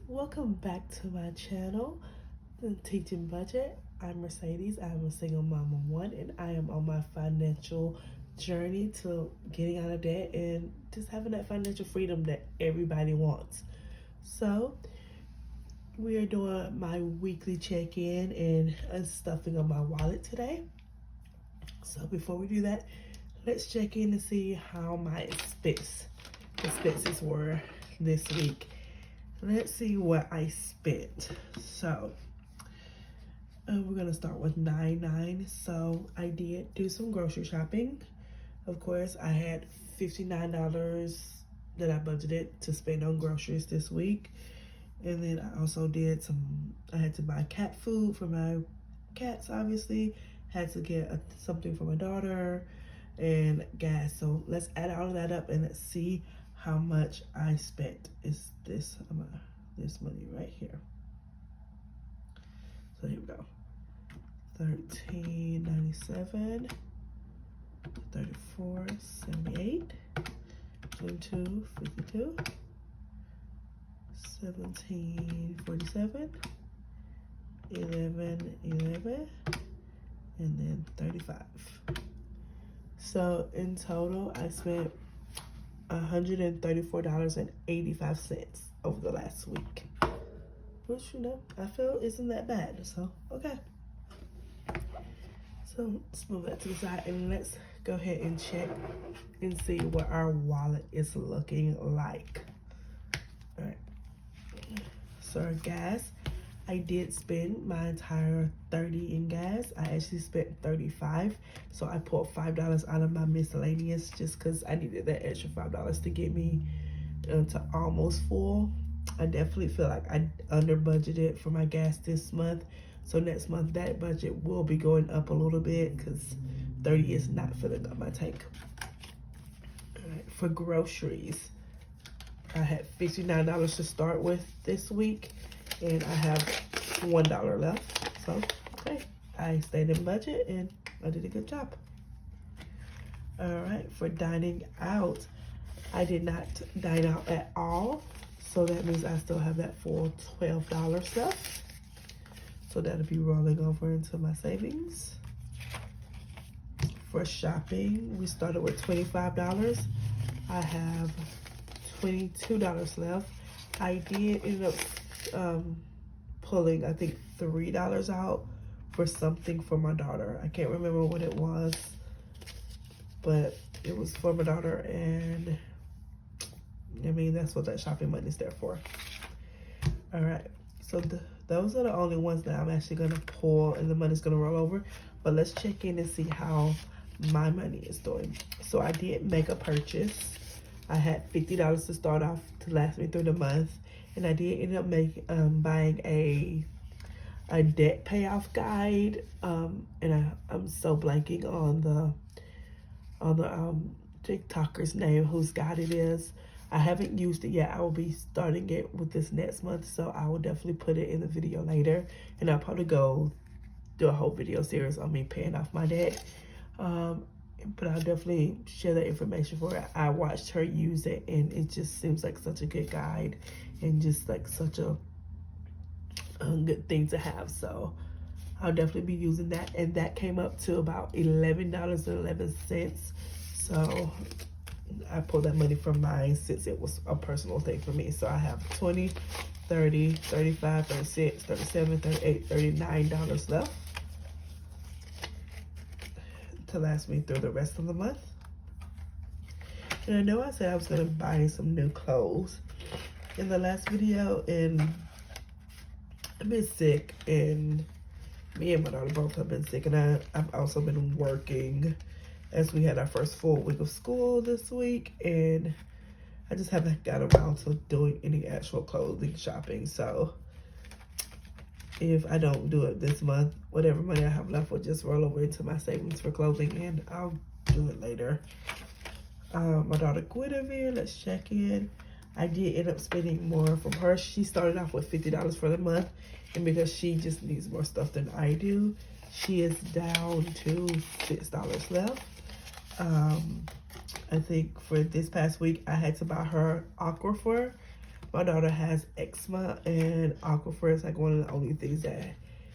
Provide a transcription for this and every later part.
Welcome back to my channel, The Teaching Budget. I'm Mercedes. I'm a single mom of one, and I am on my financial journey to getting out of debt and just having that financial freedom that everybody wants. So, we are doing my weekly check-in and unstuffing of my wallet today. So, before we do that, let's check in to see how my expenses were this week. Let's see what I spent. So we're gonna start with 9.9. So I did do some grocery shopping. Of course, I had $59 that I budgeted to spend on groceries this week. And then I also did I had to buy cat food for my cats, obviously. Had to get something for my daughter and gas. So let's add all of that up and let's see how much I spent. Is this money right here? So here we go. $13.97, $34.78, $22.52, $17.47, $11.11, and then $35. So in total, I spent $134.85 over the last week, which, I feel isn't that bad. So okay, so let's move that to the side and let's go ahead and check and see what our wallet is looking like. All right, so our gas, I did spend my entire $30 in gas. I actually spent $35. So I pulled $5 out of my miscellaneous just because I needed that extra $5 to get me to almost full. I definitely feel like I under budgeted for my gas this month. So next month that budget will be going up a little bit because 30 is not filling up my tank. All right, for groceries, I had $59 to start with this week, and I have $1 left. So, okay, I stayed in budget and I did a good job. All right, for dining out, I did not dine out at all. So that means I still have that full $12 left. So that'll be rolling over into my savings. For shopping, we started with $25. I have $22 left. I did end up pulling, I think, $3 out for something for my daughter. I can't remember what it was, but it was for my daughter, and I mean, that's what that shopping money is there for. All right, so those are the only ones that I'm actually gonna pull and the money's gonna roll over. But let's check in and see how my money is doing. So I did make a purchase. I had $50 to start off to last me through the month, and I did end up buying a debt payoff guide. And I'm so blanking on the TikToker's name whose guide it is. I haven't used it yet. I will be starting it with this next month, so I will definitely put it in the video later, and I'll probably go do a whole video series on me paying off my debt. But I'll definitely share that information for her. I watched her use it, and it just seems like such a good guide and just like such a good thing to have. So I'll definitely be using that, and that came up to about $11.11. So I pulled that money from mine since it was a personal thing for me. So I have $20, $30, $35, $36, $37, $38, $39 left to last me through the rest of the month. And I know I said I was gonna buy some new clothes in the last video, and I've been sick, and me and my daughter both have been sick, and I've also been working as we had our first full week of school this week, and I just haven't got around to doing any actual clothing shopping. So if I don't do it this month, whatever money I have left will just roll over into my savings for clothing, and I'll do it later. My daughter Guinevere, let's check in. I did end up spending more from her. She started off with $50 for the month, and because she just needs more stuff than I do, she is down to $6 left. I think for this past week, I had to buy her Aquaphor My daughter has eczema, and Aquifer is like one of the only things that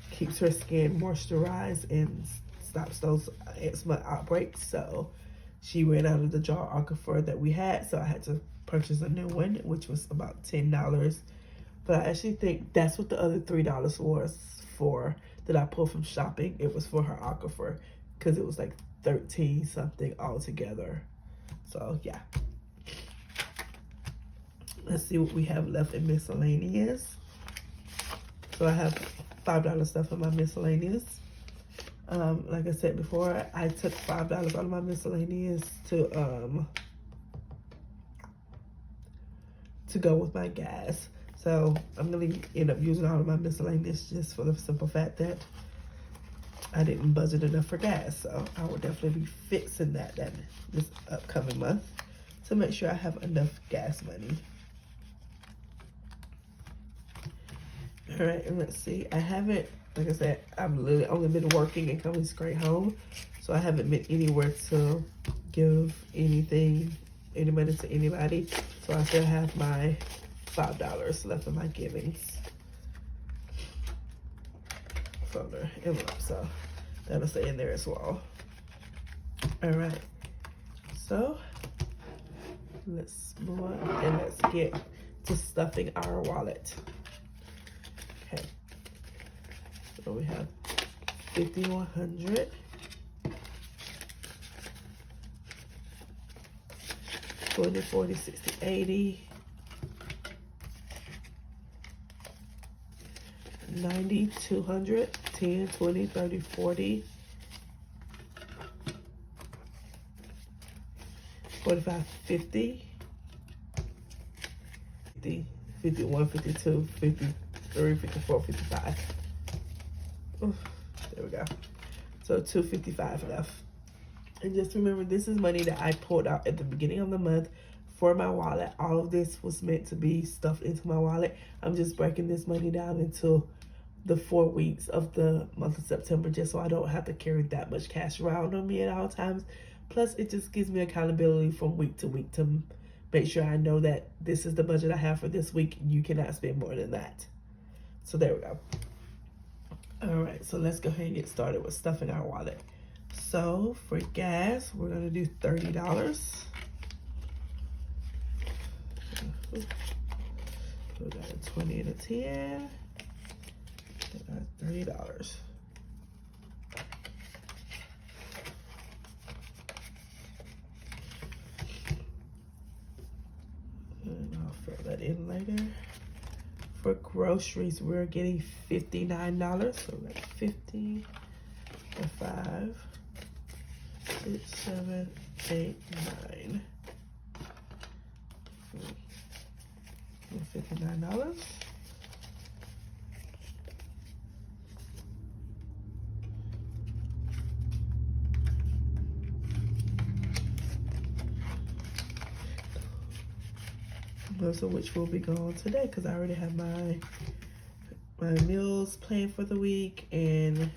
keeps her skin moisturized and stops those eczema outbreaks. So she ran out of the jar Aquifer that we had, so I had to purchase a new one, which was about $10. But I actually think that's what the other $3 was for that I pulled from shopping. It was for her Aquifer because it was like 13 something altogether. So yeah. Let's see what we have left in miscellaneous. So I have $5 stuff in my miscellaneous. Like I said before, I took $5 out of my miscellaneous to go with my gas. So I'm gonna end up using all of my miscellaneous just for the simple fact that I didn't budget enough for gas. So I will definitely be fixing that this upcoming month to make sure I have enough gas money. All right, and let's see. I haven't, like I said, I've literally only been working and coming straight home. So I haven't been anywhere to give any money to anybody. So I still have my $5 left in my givings from the envelope. So that'll stay in there as well. All right. So let's move on and let's get to stuffing our wallet. Okay. So we have 5,100. 20, 40, 60, 80. 90, 200, 10, 20, 30, 40, 45, 50, 51, 52, 53, 54, 55. Oof, there we go. So 255 left. And just remember, this is money that I pulled out at the beginning of the month for my wallet. All of this was meant to be stuffed into my wallet. I'm just breaking this money down into the 4 weeks of the month of September, just so I don't have to carry that much cash around on me at all times. Plus, it just gives me accountability from week to week to make sure I know that this is the budget I have for this week. You cannot spend more than that. So there we go. All right, so let's go ahead and get started with stuffing our wallet. So for gas, we're gonna do $30. We got a 20 and a 10. $30. And I'll fill that in later. For groceries, we're getting $59. So that's 50, 5, 6, 7, 8, 9. $59. Most of which will be gone today because I already have my meals planned for the week, and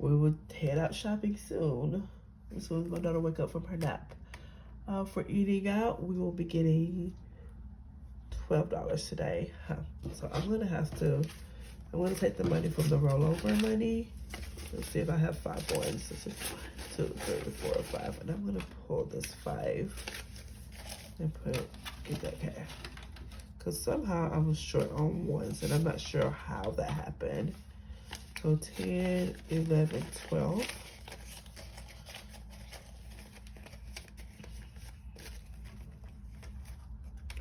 we will head out shopping soon as my daughter wake up from her nap. For eating out, we will be getting $12 today. So I'm gonna take the money from the rollover money. Let's see if I have 5 ones. This is 2, 3, 4, 5, and I'm gonna pull this 5 and get that cash. Cause somehow I was short on ones, and I'm not sure how that happened. So 10, 11, 12.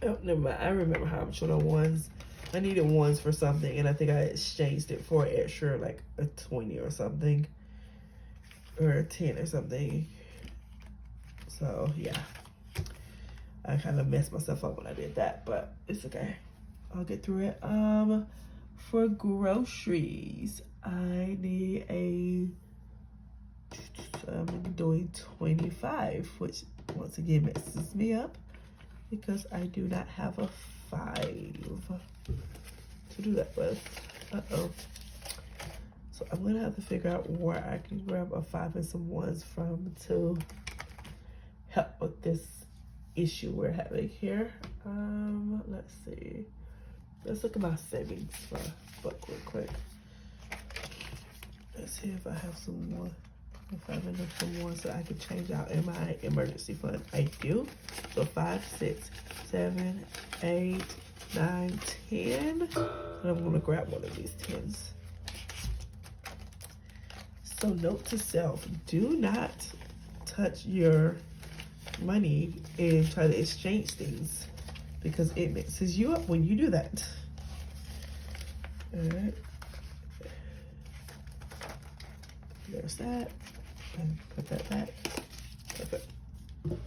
Oh, never mind. I remember how I'm short on ones. I needed ones for something, and I think I exchanged it for an extra, like a 20 or something, or a 10 or something. So yeah, I kind of messed myself up when I did that, but it's okay. I'll get through it. For groceries, I need I'm doing 25, which once again messes me up because I do not have a 5 to do that with. So I'm gonna have to figure out where I can grab a 5 and some ones from to help with this issue we're having here. Let's see. Let's look at my savings for a book real quick. Let's see if I have some more. If I have enough for more so I can change out in my emergency fund. I do. So 5, 6, 7, 8, 9, 10. And I'm gonna grab one of these 10s. So note to self, do not touch your money and try to exchange things because it mixes you up when you do that. All right. There's that. And put that back. Perfect. All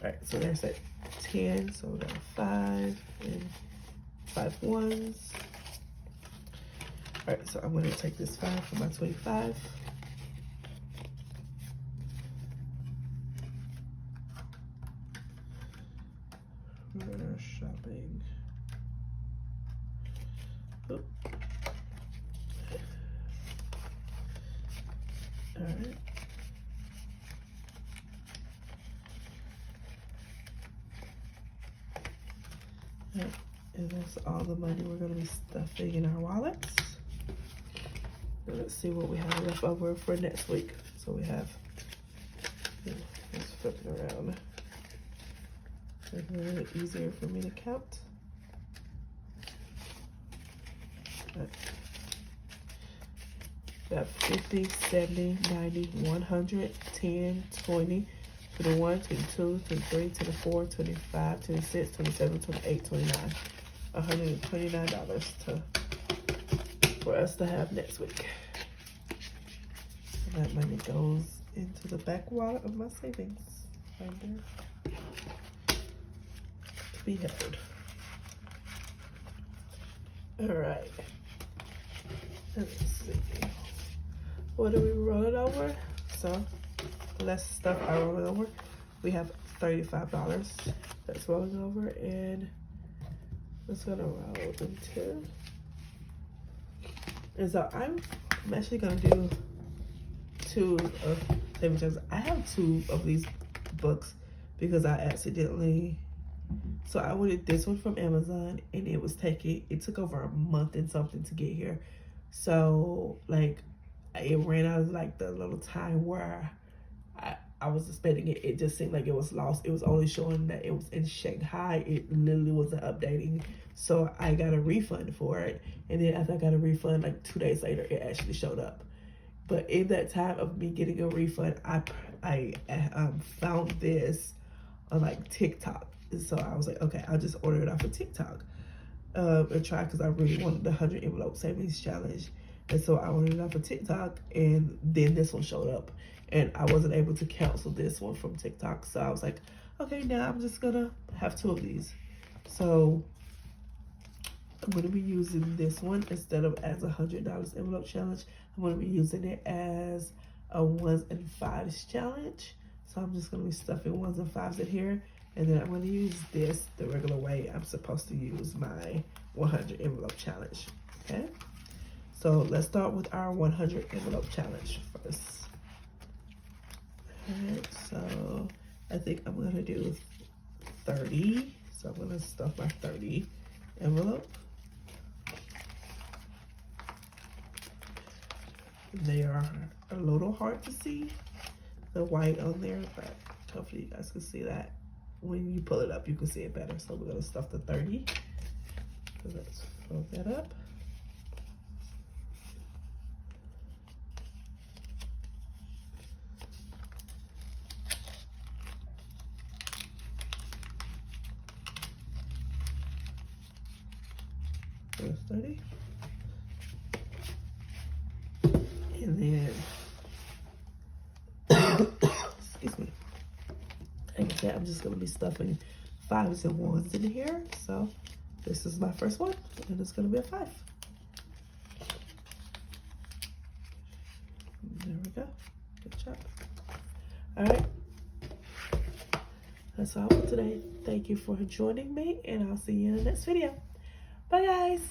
right, so there's that 10. So we got 5 and 5 ones. All right, so I'm gonna take this 5 for my 25. We're shopping. Oop. All right. Yep. And that's all the money we're going to be stuffing in our wallets. And let's see what we have left over for next week. So we have, let's flip it around. It's a little easier for me to count. Right. Got 50, 70, 90, 100, 10, 20, 21, 22, 23, 24, 25, 26, 27, 28, 29. $129 for us to have next week. And that money goes into the back wallet of my savings right there to be held. All right. Let's see. What are we rolling over? So less stuff I rolling over. We have $35 that's rolling over, and it's gonna roll into. And so I'm actually gonna do 2 of saving jobs. I have 2 of these books because I accidentally. So I ordered this one from Amazon, and it took over a month and something to get here. So like it ran out of like the little time where I was expecting it. It just seemed like it was lost. It was only showing that it was in Shanghai. It literally wasn't updating. So I got a refund for it. And then after I got a refund, like 2 days later, it actually showed up. But in that time of me getting a refund, I found this on like TikTok. And so I was like, okay, I'll just order it off of TikTok and try, because I really wanted the 100 envelope savings challenge. And so I ordered it off of TikTok, and then this one showed up. And I wasn't able to cancel this one from TikTok. So I was like, okay, now I'm just gonna have 2 of these. So I'm gonna be using this one instead of as a $100 envelope challenge. I'm gonna be using it as a 1s and 5s challenge. So I'm just gonna be stuffing 1s and 5s in here. And then I'm gonna use this the regular way I'm supposed to use my 100 envelope challenge, okay? So let's start with our 100 envelope challenge first. Alright, so I think I'm gonna do 30. So I'm gonna stuff my 30 envelope. They are a little hard to see, the white on there, but hopefully you guys can see that. When you pull it up, you can see it better. So we're gonna stuff the 30. So let's fold that up. There's 30. And then, excuse me. Like I said, I'm just gonna be stuffing 5s and 1s in here. So this is my first one, and it's gonna be a 5. There we go. Good job. All right. That's all for today. Thank you for joining me, and I'll see you in the next video. Bye, guys.